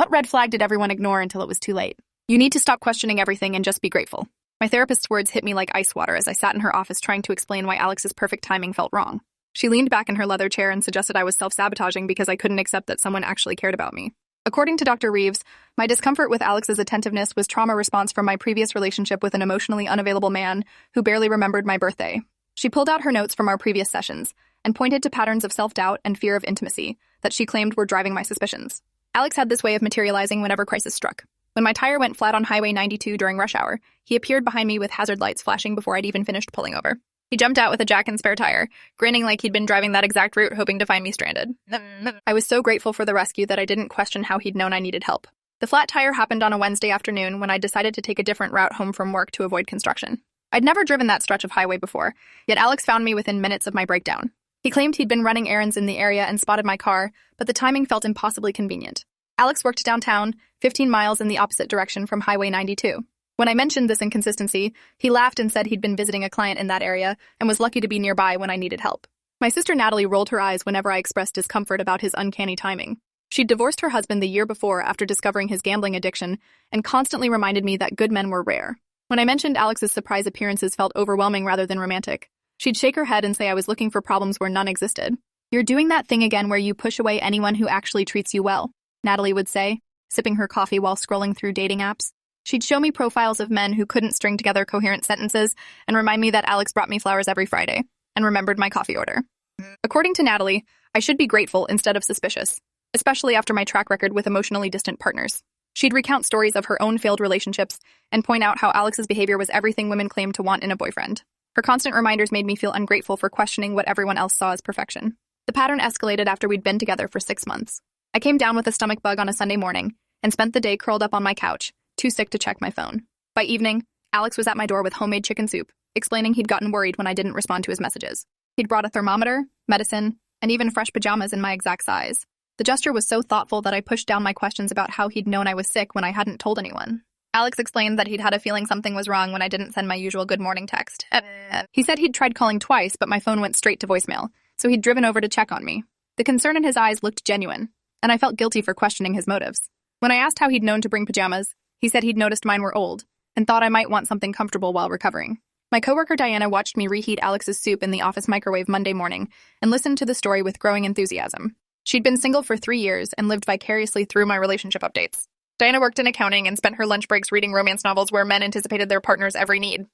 What red flag did everyone ignore until it was too late? You need to stop questioning everything and just be grateful. My therapist's words hit me like ice water as I sat in her office trying to explain why Alex's perfect timing felt wrong. She leaned back in her leather chair and suggested I was self-sabotaging because I couldn't accept that someone actually cared about me. According to Dr. Reeves, my discomfort with Alex's attentiveness was trauma response from my previous relationship with an emotionally unavailable man who barely remembered my birthday. She pulled out her notes from our previous sessions and pointed to patterns of self-doubt and fear of intimacy that she claimed were driving my suspicions. Alex had this way of materializing whenever crisis struck. When my tire went flat on Highway 92 during rush hour, he appeared behind me with hazard lights flashing before I'd even finished pulling over. He jumped out with a jack and spare tire, grinning like he'd been driving that exact route hoping to find me stranded. I was so grateful for the rescue that I didn't question how he'd known I needed help. The flat tire happened on a Wednesday afternoon when I decided to take a different route home from work to avoid construction. I'd never driven that stretch of highway before, yet Alex found me within minutes of my breakdown. He claimed he'd been running errands in the area and spotted my car, but the timing felt impossibly convenient. Alex worked downtown, 15 miles in the opposite direction from Highway 92. When I mentioned this inconsistency, he laughed and said he'd been visiting a client in that area and was lucky to be nearby when I needed help. My sister Natalie rolled her eyes whenever I expressed discomfort about his uncanny timing. She'd divorced her husband the year before after discovering his gambling addiction and constantly reminded me that good men were rare. When I mentioned Alex's surprise appearances felt overwhelming rather than romantic, she'd shake her head and say I was looking for problems where none existed. "You're doing that thing again where you push away anyone who actually treats you well," Natalie would say, sipping her coffee while scrolling through dating apps. She'd show me profiles of men who couldn't string together coherent sentences and remind me that Alex brought me flowers every Friday and remembered my coffee order. According to Natalie, I should be grateful instead of suspicious, especially after my track record with emotionally distant partners. She'd recount stories of her own failed relationships and point out how Alex's behavior was everything women claim to want in a boyfriend. Her constant reminders made me feel ungrateful for questioning what everyone else saw as perfection. The pattern escalated after we'd been together for 6 months. I came down with a stomach bug on a Sunday morning and spent the day curled up on my couch, too sick to check my phone. By evening, Alex was at my door with homemade chicken soup, explaining he'd gotten worried when I didn't respond to his messages. He'd brought a thermometer, medicine, and even fresh pajamas in my exact size. The gesture was so thoughtful that I pushed down my questions about how he'd known I was sick when I hadn't told anyone. Alex explained that he'd had a feeling something was wrong when I didn't send my usual good morning text. He said he'd tried calling twice, but my phone went straight to voicemail, so he'd driven over to check on me. The concern in his eyes looked genuine, and I felt guilty for questioning his motives. When I asked how he'd known to bring pajamas, he said he'd noticed mine were old and thought I might want something comfortable while recovering. My coworker Diana watched me reheat Alex's soup in the office microwave Monday morning and listened to the story with growing enthusiasm. She'd been single for 3 years and lived vicariously through my relationship updates. Diana worked in accounting and spent her lunch breaks reading romance novels where men anticipated their partner's every need.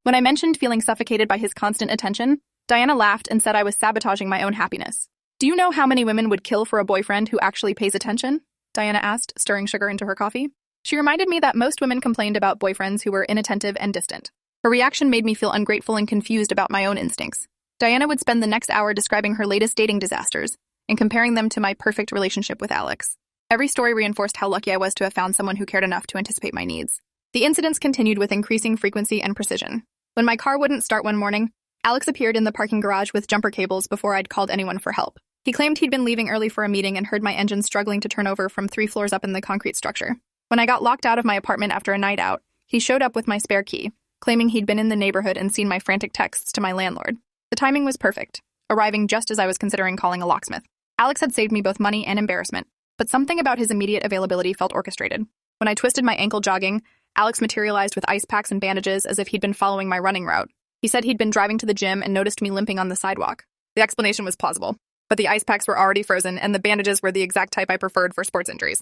When I mentioned feeling suffocated by his constant attention, Diana laughed and said I was sabotaging my own happiness. "Do you know how many women would kill for a boyfriend who actually pays attention?" Diana asked, stirring sugar into her coffee. She reminded me that most women complained about boyfriends who were inattentive and distant. Her reaction made me feel ungrateful and confused about my own instincts. Diana would spend the next hour describing her latest dating disasters and comparing them to my perfect relationship with Alex. Every story reinforced how lucky I was to have found someone who cared enough to anticipate my needs. The incidents continued with increasing frequency and precision. When my car wouldn't start one morning, Alex appeared in the parking garage with jumper cables before I'd called anyone for help. He claimed he'd been leaving early for a meeting and heard my engine struggling to turn over from 3 floors up in the concrete structure. When I got locked out of my apartment after a night out, he showed up with my spare key, claiming he'd been in the neighborhood and seen my frantic texts to my landlord. The timing was perfect, arriving just as I was considering calling a locksmith. Alex had saved me both money and embarrassment, but something about his immediate availability felt orchestrated. When I twisted my ankle jogging, Alex materialized with ice packs and bandages as if he'd been following my running route. He said he'd been driving to the gym and noticed me limping on the sidewalk. The explanation was plausible, but the ice packs were already frozen and the bandages were the exact type I preferred for sports injuries.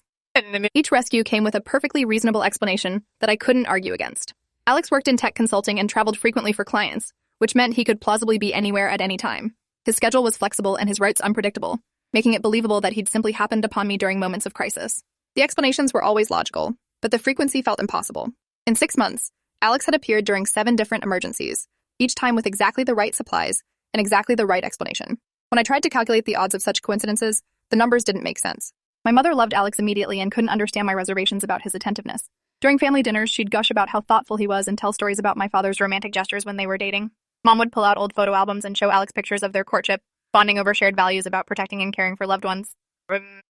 Each rescue came with a perfectly reasonable explanation that I couldn't argue against. Alex worked in tech consulting and traveled frequently for clients, which meant he could plausibly be anywhere at any time. His schedule was flexible and his routes unpredictable, making it believable that he'd simply happened upon me during moments of crisis. The explanations were always logical, but the frequency felt impossible. In 6 months, Alex had appeared during 7 different emergencies, each time with exactly the right supplies and exactly the right explanation. When I tried to calculate the odds of such coincidences, the numbers didn't make sense. My mother loved Alex immediately and couldn't understand my reservations about his attentiveness. During family dinners, she'd gush about how thoughtful he was and tell stories about my father's romantic gestures when they were dating. Mom would pull out old photo albums and show Alex pictures of their courtship, bonding over shared values about protecting and caring for loved ones.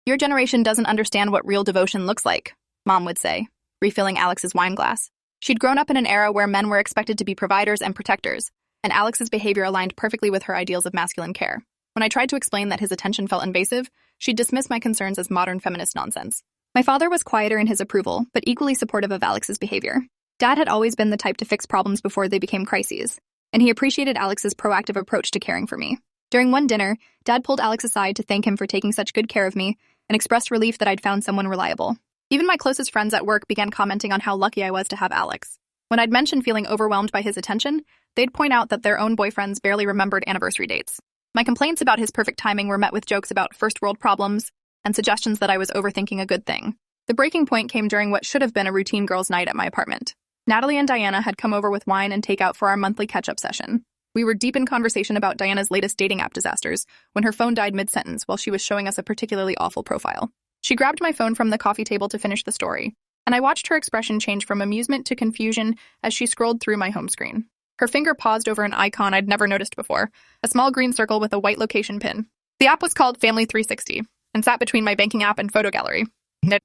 "Your generation doesn't understand what real devotion looks like," Mom would say, refilling Alex's wine glass. She'd grown up in an era where men were expected to be providers and protectors, and Alex's behavior aligned perfectly with her ideals of masculine care. When I tried to explain that his attention felt invasive, she'd dismiss my concerns as modern feminist nonsense. My father was quieter in his approval, but equally supportive of Alex's behavior. Dad had always been the type to fix problems before they became crises, and he appreciated Alex's proactive approach to caring for me. During one dinner, Dad pulled Alex aside to thank him for taking such good care of me and expressed relief that I'd found someone reliable. Even my closest friends at work began commenting on how lucky I was to have Alex. When I'd mentioned feeling overwhelmed by his attention, they'd point out that their own boyfriends barely remembered anniversary dates. My complaints about his perfect timing were met with jokes about first-world problems and suggestions that I was overthinking a good thing. The breaking point came during what should have been a routine girls' night at my apartment. Natalie and Diana had come over with wine and takeout for our monthly catch-up session. We were deep in conversation about Diana's latest dating app disasters when her phone died mid-sentence while she was showing us a particularly awful profile. She grabbed my phone from the coffee table to finish the story, and I watched her expression change from amusement to confusion as she scrolled through my home screen. Her finger paused over an icon I'd never noticed before, a small green circle with a white location pin. The app was called Family 360 and sat between my banking app and photo gallery.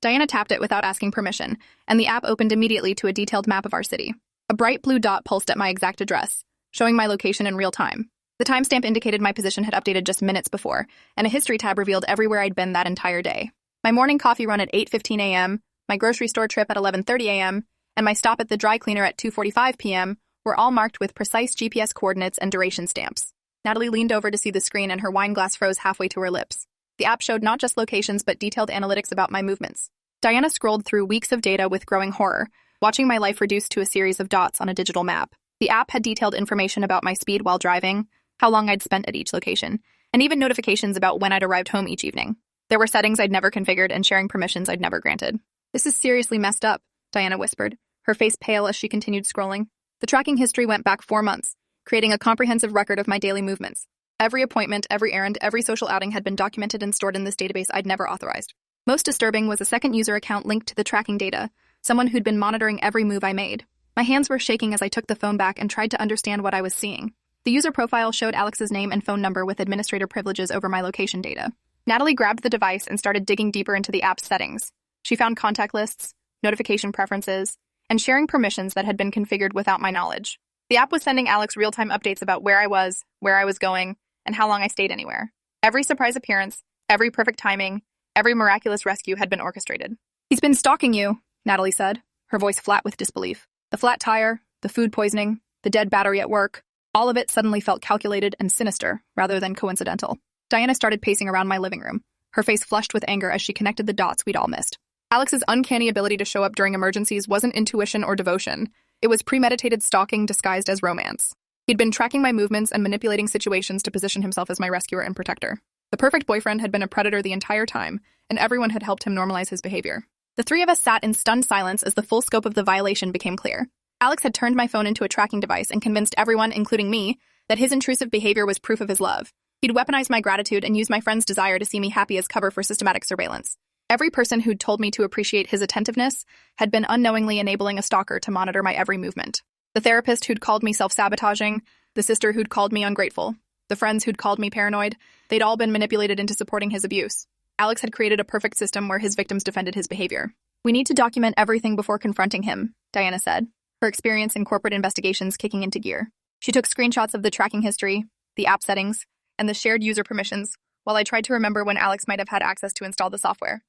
Diana tapped it without asking permission, and the app opened immediately to a detailed map of our city. A bright blue dot pulsed at my exact address, showing my location in real time. The timestamp indicated my position had updated just minutes before, and a history tab revealed everywhere I'd been that entire day. My morning coffee run at 8:15 a.m., my grocery store trip at 11:30 a.m., and my stop at the dry cleaner at 2:45 p.m. were all marked with precise GPS coordinates and duration stamps. Natalie leaned over to see the screen, and her wine glass froze halfway to her lips. The app showed not just locations but detailed analytics about my movements. Diana scrolled through weeks of data with growing horror, watching my life reduced to a series of dots on a digital map. The app had detailed information about my speed while driving, how long I'd spent at each location, and even notifications about when I'd arrived home each evening. There were settings I'd never configured and sharing permissions I'd never granted. "This is seriously messed up," Diana whispered, her face pale as she continued scrolling. The tracking history went back 4 months, creating a comprehensive record of my daily movements. Every appointment, every errand, every social outing had been documented and stored in this database I'd never authorized. Most disturbing was a second user account linked to the tracking data, someone who'd been monitoring every move I made. My hands were shaking as I took the phone back and tried to understand what I was seeing. The user profile showed Alex's name and phone number with administrator privileges over my location data. Natalie grabbed the device and started digging deeper into the app's settings. She found contact lists, notification preferences, and sharing permissions that had been configured without my knowledge. The app was sending Alex real-time updates about where I was going, and how long I stayed anywhere. Every surprise appearance, every perfect timing, every miraculous rescue had been orchestrated. "He's been stalking you," Natalie said, her voice flat with disbelief. The flat tire, the food poisoning, the dead battery at work, all of it suddenly felt calculated and sinister rather than coincidental. Diana started pacing around my living room, her face flushed with anger as she connected the dots we'd all missed. Alex's uncanny ability to show up during emergencies wasn't intuition or devotion. It was premeditated stalking disguised as romance. He'd been tracking my movements and manipulating situations to position himself as my rescuer and protector. The perfect boyfriend had been a predator the entire time, and everyone had helped him normalize his behavior. The three of us sat in stunned silence as the full scope of the violation became clear. Alex had turned my phone into a tracking device and convinced everyone, including me, that his intrusive behavior was proof of his love. He'd weaponized my gratitude and used my friend's desire to see me happy as cover for systematic surveillance. Every person who'd told me to appreciate his attentiveness had been unknowingly enabling a stalker to monitor my every movement. The therapist who'd called me self-sabotaging, the sister who'd called me ungrateful, the friends who'd called me paranoid, they'd all been manipulated into supporting his abuse. Alex had created a perfect system where his victims defended his behavior. "We need to document everything before confronting him," Diana said, her experience in corporate investigations kicking into gear. She took screenshots of the tracking history, the app settings, and the shared user permissions, while I tried to remember when Alex might have had access to install the software.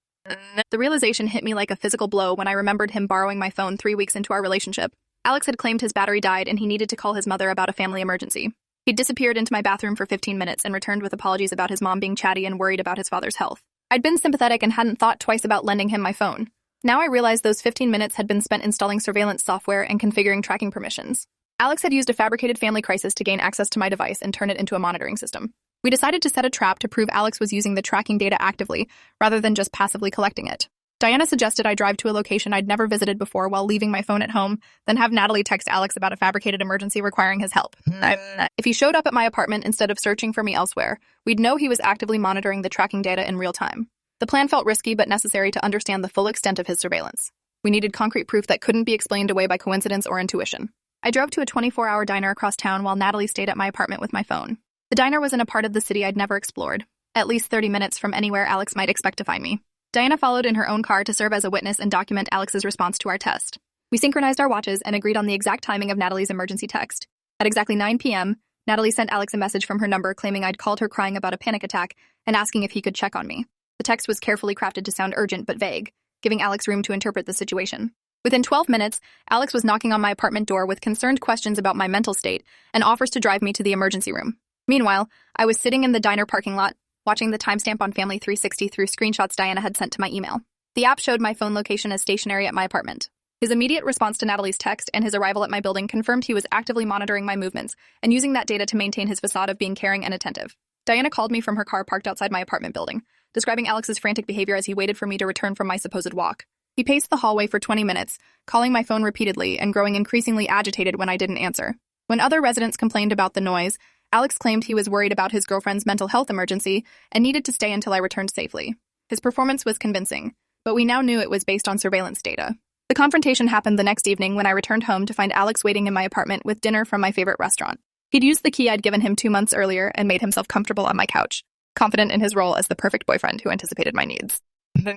The realization hit me like a physical blow when I remembered him borrowing my phone 3 weeks into our relationship. Alex had claimed his battery died and he needed to call his mother about a family emergency. He'd disappeared into my bathroom for 15 minutes and returned with apologies about his mom being chatty and worried about his father's health. I'd been sympathetic and hadn't thought twice about lending him my phone. Now I realized those 15 minutes had been spent installing surveillance software and configuring tracking permissions. Alex had used a fabricated family crisis to gain access to my device and turn it into a monitoring system. We decided to set a trap to prove Alex was using the tracking data actively, rather than just passively collecting it. Diana suggested I drive to a location I'd never visited before while leaving my phone at home, then have Natalie text Alex about a fabricated emergency requiring his help. If he showed up at my apartment instead of searching for me elsewhere, we'd know he was actively monitoring the tracking data in real time. The plan felt risky but necessary to understand the full extent of his surveillance. We needed concrete proof that couldn't be explained away by coincidence or intuition. I drove to a 24-hour diner across town while Natalie stayed at my apartment with my phone. The diner was in a part of the city I'd never explored, at least 30 minutes from anywhere Alex might expect to find me. Diana followed in her own car to serve as a witness and document Alex's response to our test. We synchronized our watches and agreed on the exact timing of Natalie's emergency text. At exactly 9 p.m., Natalie sent Alex a message from her number claiming I'd called her crying about a panic attack and asking if he could check on me. The text was carefully crafted to sound urgent but vague, giving Alex room to interpret the situation. Within 12 minutes, Alex was knocking on my apartment door with concerned questions about my mental state and offers to drive me to the emergency room. Meanwhile, I was sitting in the diner parking lot, watching the timestamp on Family 360 through screenshots Diana had sent to my email. The app showed my phone location as stationary at my apartment. His immediate response to Natalie's text and his arrival at my building confirmed he was actively monitoring my movements and using that data to maintain his facade of being caring and attentive. Diana called me from her car parked outside my apartment building, describing Alex's frantic behavior as he waited for me to return from my supposed walk. He paced the hallway for 20 minutes, calling my phone repeatedly and growing increasingly agitated when I didn't answer. When other residents complained about the noise, Alex claimed he was worried about his girlfriend's mental health emergency and needed to stay until I returned safely. His performance was convincing, but we now knew it was based on surveillance data. The confrontation happened the next evening when I returned home to find Alex waiting in my apartment with dinner from my favorite restaurant. He'd used the key I'd given him 2 months earlier and made himself comfortable on my couch, confident in his role as the perfect boyfriend who anticipated my needs.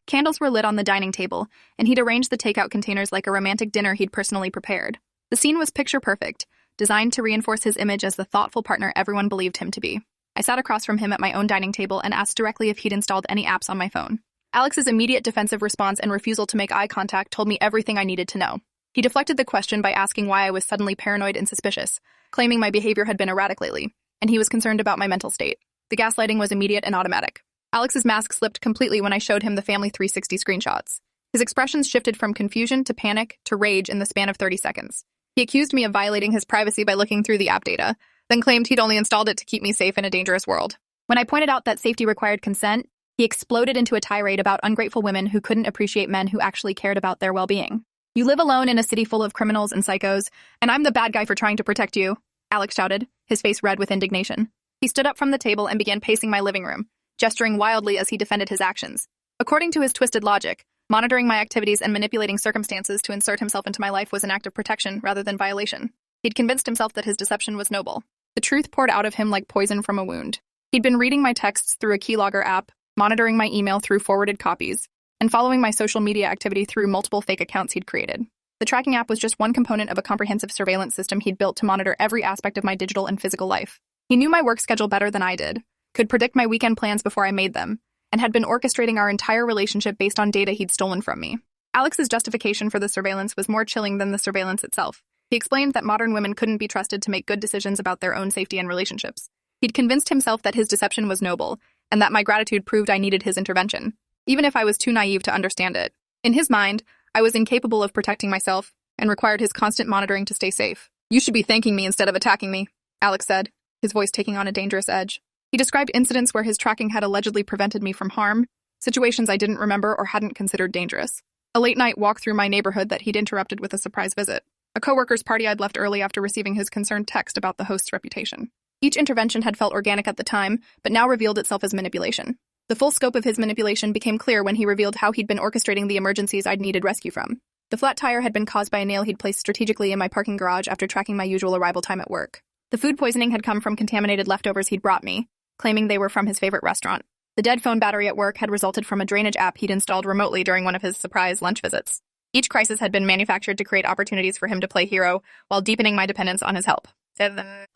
Candles were lit on the dining table, and he'd arranged the takeout containers like a romantic dinner he'd personally prepared. The scene was picture perfect, designed to reinforce his image as the thoughtful partner everyone believed him to be. I sat across from him at my own dining table and asked directly if he'd installed any apps on my phone. Alex's immediate defensive response and refusal to make eye contact told me everything I needed to know. He deflected the question by asking why I was suddenly paranoid and suspicious, claiming my behavior had been erratic lately, and he was concerned about my mental state. The gaslighting was immediate and automatic. Alex's mask slipped completely when I showed him the Family 360 screenshots. His expressions shifted from confusion to panic to rage in the span of 30 seconds. He accused me of violating his privacy by looking through the app data, then claimed he'd only installed it to keep me safe in a dangerous world. When I pointed out that safety required consent, he exploded into a tirade about ungrateful women who couldn't appreciate men who actually cared about their well-being. "You live alone in a city full of criminals and psychos, and I'm the bad guy for trying to protect you," Alex shouted, his face red with indignation. He stood up from the table and began pacing my living room, gesturing wildly as he defended his actions. According to his twisted logic, monitoring my activities and manipulating circumstances to insert himself into my life was an act of protection rather than violation. He'd convinced himself that his deception was noble. The truth poured out of him like poison from a wound. He'd been reading my texts through a keylogger app, monitoring my email through forwarded copies, and following my social media activity through multiple fake accounts he'd created. The tracking app was just one component of a comprehensive surveillance system he'd built to monitor every aspect of my digital and physical life. He knew my work schedule better than I did, could predict my weekend plans before I made them, and had been orchestrating our entire relationship based on data he'd stolen from me. Alex's justification for the surveillance was more chilling than the surveillance itself. He explained that modern women couldn't be trusted to make good decisions about their own safety and relationships. He'd convinced himself that his deception was noble, and that my gratitude proved I needed his intervention, even if I was too naive to understand it. In his mind, I was incapable of protecting myself and required his constant monitoring to stay safe. "You should be thanking me instead of attacking me," Alex said, his voice taking on a dangerous edge. He described incidents where his tracking had allegedly prevented me from harm, situations I didn't remember or hadn't considered dangerous. A late-night walk through my neighborhood that he'd interrupted with a surprise visit. A coworker's party I'd left early after receiving his concerned text about the host's reputation. Each intervention had felt organic at the time, but now revealed itself as manipulation. The full scope of his manipulation became clear when he revealed how he'd been orchestrating the emergencies I'd needed rescue from. The flat tire had been caused by a nail he'd placed strategically in my parking garage after tracking my usual arrival time at work. The food poisoning had come from contaminated leftovers he'd brought me, claiming they were from his favorite restaurant. The dead phone battery at work had resulted from a drainage app he'd installed remotely during one of his surprise lunch visits. Each crisis had been manufactured to create opportunities for him to play hero while deepening my dependence on his help.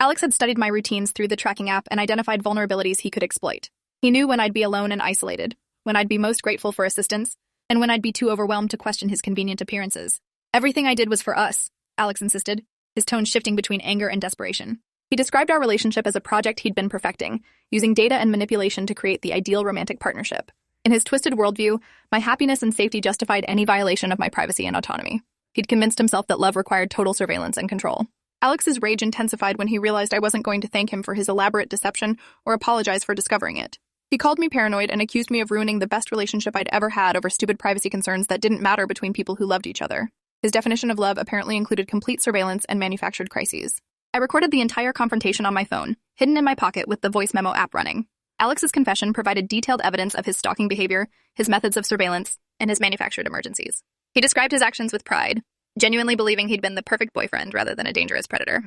Alex had studied my routines through the tracking app and identified vulnerabilities he could exploit. He knew when I'd be alone and isolated, when I'd be most grateful for assistance, and when I'd be too overwhelmed to question his convenient appearances. "Everything I did was for us," Alex insisted, his tone shifting between anger and desperation. He described our relationship as a project he'd been perfecting, using data and manipulation to create the ideal romantic partnership. In his twisted worldview, my happiness and safety justified any violation of my privacy and autonomy. He'd convinced himself that love required total surveillance and control. Alex's rage intensified when he realized I wasn't going to thank him for his elaborate deception or apologize for discovering it. He called me paranoid and accused me of ruining the best relationship I'd ever had over stupid privacy concerns that didn't matter between people who loved each other. His definition of love apparently included complete surveillance and manufactured crises. I recorded the entire confrontation on my phone, hidden in my pocket with the voice memo app running. Alex's confession provided detailed evidence of his stalking behavior, his methods of surveillance, and his manufactured emergencies. He described his actions with pride, genuinely believing he'd been the perfect boyfriend rather than a dangerous predator.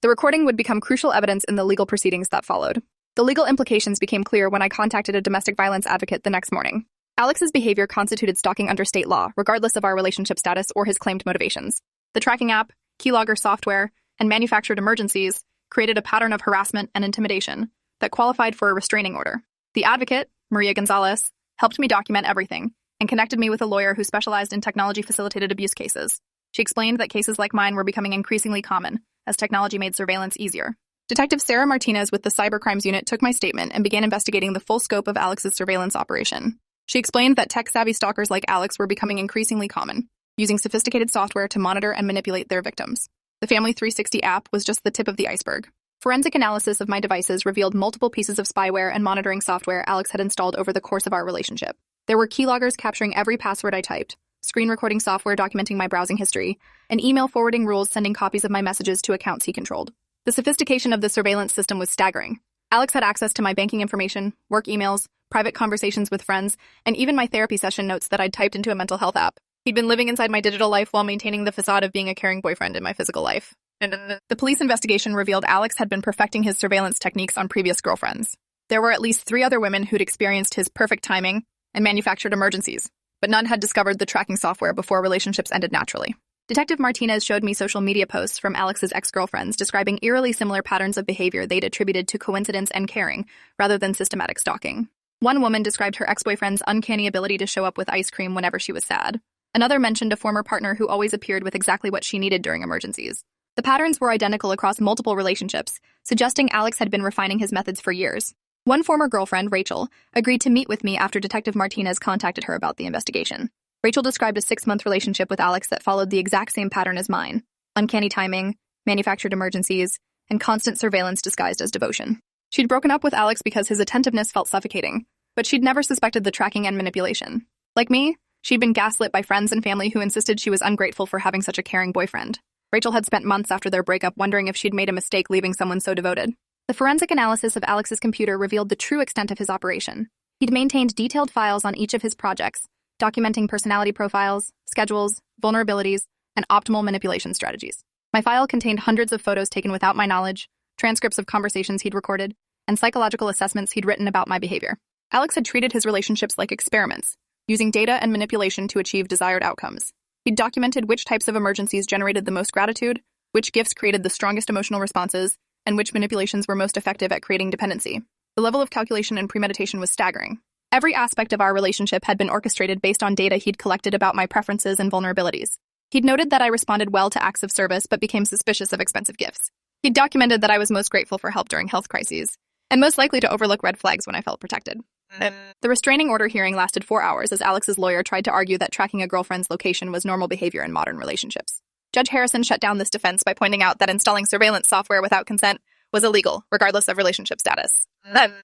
The recording would become crucial evidence in the legal proceedings that followed. The legal implications became clear when I contacted a domestic violence advocate the next morning. Alex's behavior constituted stalking under state law, regardless of our relationship status or his claimed motivations. The tracking app, keylogger software, and manufactured emergencies created a pattern of harassment and intimidation that qualified for a restraining order. The advocate, Maria Gonzalez, helped me document everything, and connected me with a lawyer who specialized in technology-facilitated abuse cases. She explained that cases like mine were becoming increasingly common as technology made surveillance easier. Detective Sarah Martinez with the Cybercrimes Unit took my statement and began investigating the full scope of Alex's surveillance operation. She explained that tech-savvy stalkers like Alex were becoming increasingly common, using sophisticated software to monitor and manipulate their victims. The Family 360 app was just the tip of the iceberg. Forensic analysis of my devices revealed multiple pieces of spyware and monitoring software Alex had installed over the course of our relationship. There were keyloggers capturing every password I typed, screen recording software documenting my browsing history, and email forwarding rules sending copies of my messages to accounts he controlled. The sophistication of the surveillance system was staggering. Alex had access to my banking information, work emails, private conversations with friends, and even my therapy session notes that I'd typed into a mental health app. He'd been living inside my digital life while maintaining the facade of being a caring boyfriend in my physical life. The police investigation revealed Alex had been perfecting his surveillance techniques on previous girlfriends. There were at least 3 other women who'd experienced his perfect timing and manufactured emergencies, but none had discovered the tracking software before relationships ended naturally. Detective Martinez showed me social media posts from Alex's ex-girlfriends describing eerily similar patterns of behavior they'd attributed to coincidence and caring, rather than systematic stalking. One woman described her ex-boyfriend's uncanny ability to show up with ice cream whenever she was sad. Another mentioned a former partner who always appeared with exactly what she needed during emergencies. The patterns were identical across multiple relationships, suggesting Alex had been refining his methods for years. One former girlfriend, Rachel, agreed to meet with me after Detective Martinez contacted her about the investigation. Rachel described a 6-month relationship with Alex that followed the exact same pattern as mine: uncanny timing, manufactured emergencies, and constant surveillance disguised as devotion. She'd broken up with Alex because his attentiveness felt suffocating, but she'd never suspected the tracking and manipulation. Like me, she'd been gaslit by friends and family who insisted she was ungrateful for having such a caring boyfriend. Rachel had spent months after their breakup wondering if she'd made a mistake leaving someone so devoted. The forensic analysis of Alex's computer revealed the true extent of his operation. He'd maintained detailed files on each of his projects, documenting personality profiles, schedules, vulnerabilities, and optimal manipulation strategies. My file contained hundreds of photos taken without my knowledge, transcripts of conversations he'd recorded, and psychological assessments he'd written about my behavior. Alex had treated his relationships like experiments, using data and manipulation to achieve desired outcomes. He'd documented which types of emergencies generated the most gratitude, which gifts created the strongest emotional responses, and which manipulations were most effective at creating dependency. The level of calculation and premeditation was staggering. Every aspect of our relationship had been orchestrated based on data he'd collected about my preferences and vulnerabilities. He'd noted that I responded well to acts of service but became suspicious of expensive gifts. He'd documented that I was most grateful for help during health crises, and most likely to overlook red flags when I felt protected. The restraining order hearing lasted 4 hours as Alex's lawyer tried to argue that tracking a girlfriend's location was normal behavior in modern relationships. Judge Harrison shut down this defense by pointing out that installing surveillance software without consent was illegal, regardless of relationship status.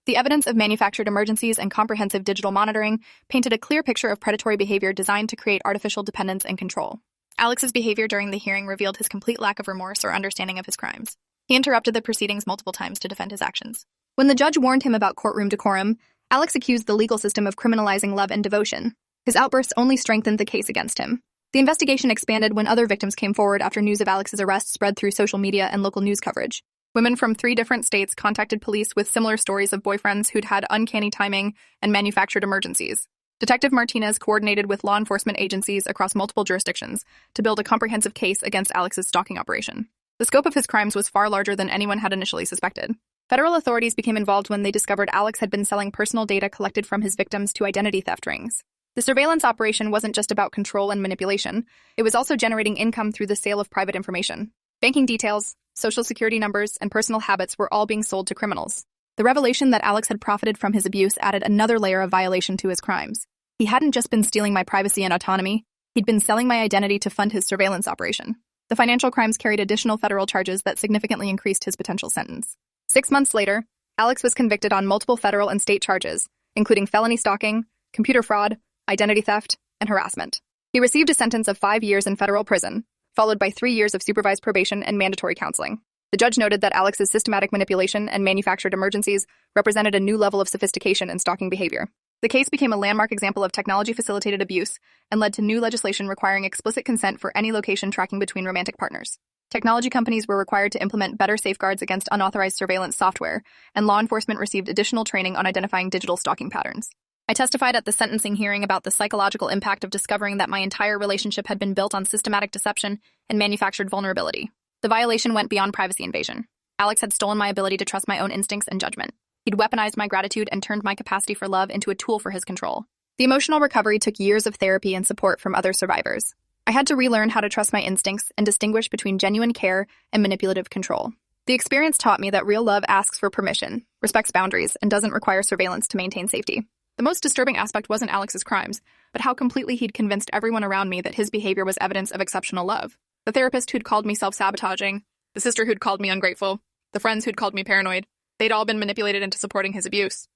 The evidence of manufactured emergencies and comprehensive digital monitoring painted a clear picture of predatory behavior designed to create artificial dependence and control. Alex's behavior during the hearing revealed his complete lack of remorse or understanding of his crimes. He interrupted the proceedings multiple times to defend his actions. When the judge warned him about courtroom decorum, Alex accused the legal system of criminalizing love and devotion. His outbursts only strengthened the case against him. The investigation expanded when other victims came forward after news of Alex's arrest spread through social media and local news coverage. Women from 3 different states contacted police with similar stories of boyfriends who'd had uncanny timing and manufactured emergencies. Detective Martinez coordinated with law enforcement agencies across multiple jurisdictions to build a comprehensive case against Alex's stalking operation. The scope of his crimes was far larger than anyone had initially suspected. Federal authorities became involved when they discovered Alex had been selling personal data collected from his victims to identity theft rings. The surveillance operation wasn't just about control and manipulation, it was also generating income through the sale of private information. Banking details, social security numbers, and personal habits were all being sold to criminals. The revelation that Alex had profited from his abuse added another layer of violation to his crimes. He hadn't just been stealing my privacy and autonomy, he'd been selling my identity to fund his surveillance operation. The financial crimes carried additional federal charges that significantly increased his potential sentence. 6 months later, Alex was convicted on multiple federal and state charges, including felony stalking, computer fraud, identity theft, and harassment. He received a sentence of 5 years in federal prison, followed by 3 years of supervised probation and mandatory counseling. The judge noted that Alex's systematic manipulation and manufactured emergencies represented a new level of sophistication in stalking behavior. The case became a landmark example of technology-facilitated abuse and led to new legislation requiring explicit consent for any location tracking between romantic partners. Technology companies were required to implement better safeguards against unauthorized surveillance software, and law enforcement received additional training on identifying digital stalking patterns. I testified at the sentencing hearing about the psychological impact of discovering that my entire relationship had been built on systematic deception and manufactured vulnerability. The violation went beyond privacy invasion. Alex had stolen my ability to trust my own instincts and judgment. He'd weaponized my gratitude and turned my capacity for love into a tool for his control. The emotional recovery took years of therapy and support from other survivors. I had to relearn how to trust my instincts and distinguish between genuine care and manipulative control. The experience taught me that real love asks for permission, respects boundaries, and doesn't require surveillance to maintain safety. The most disturbing aspect wasn't Alex's crimes, but how completely he'd convinced everyone around me that his behavior was evidence of exceptional love. The therapist who'd called me self-sabotaging, the sister who'd called me ungrateful, the friends who'd called me paranoid, they'd all been manipulated into supporting his abuse.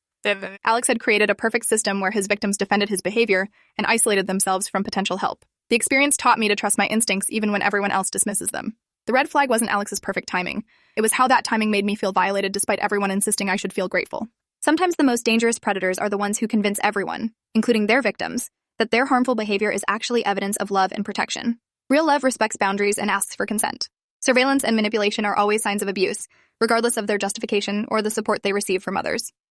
Alex had created a perfect system where his victims defended his behavior and isolated themselves from potential help. The experience taught me to trust my instincts even when everyone else dismisses them. The red flag wasn't Alex's perfect timing. It was how that timing made me feel violated despite everyone insisting I should feel grateful. Sometimes the most dangerous predators are the ones who convince everyone, including their victims, that their harmful behavior is actually evidence of love and protection. Real love respects boundaries and asks for consent. Surveillance and manipulation are always signs of abuse, regardless of their justification or the support they receive from others.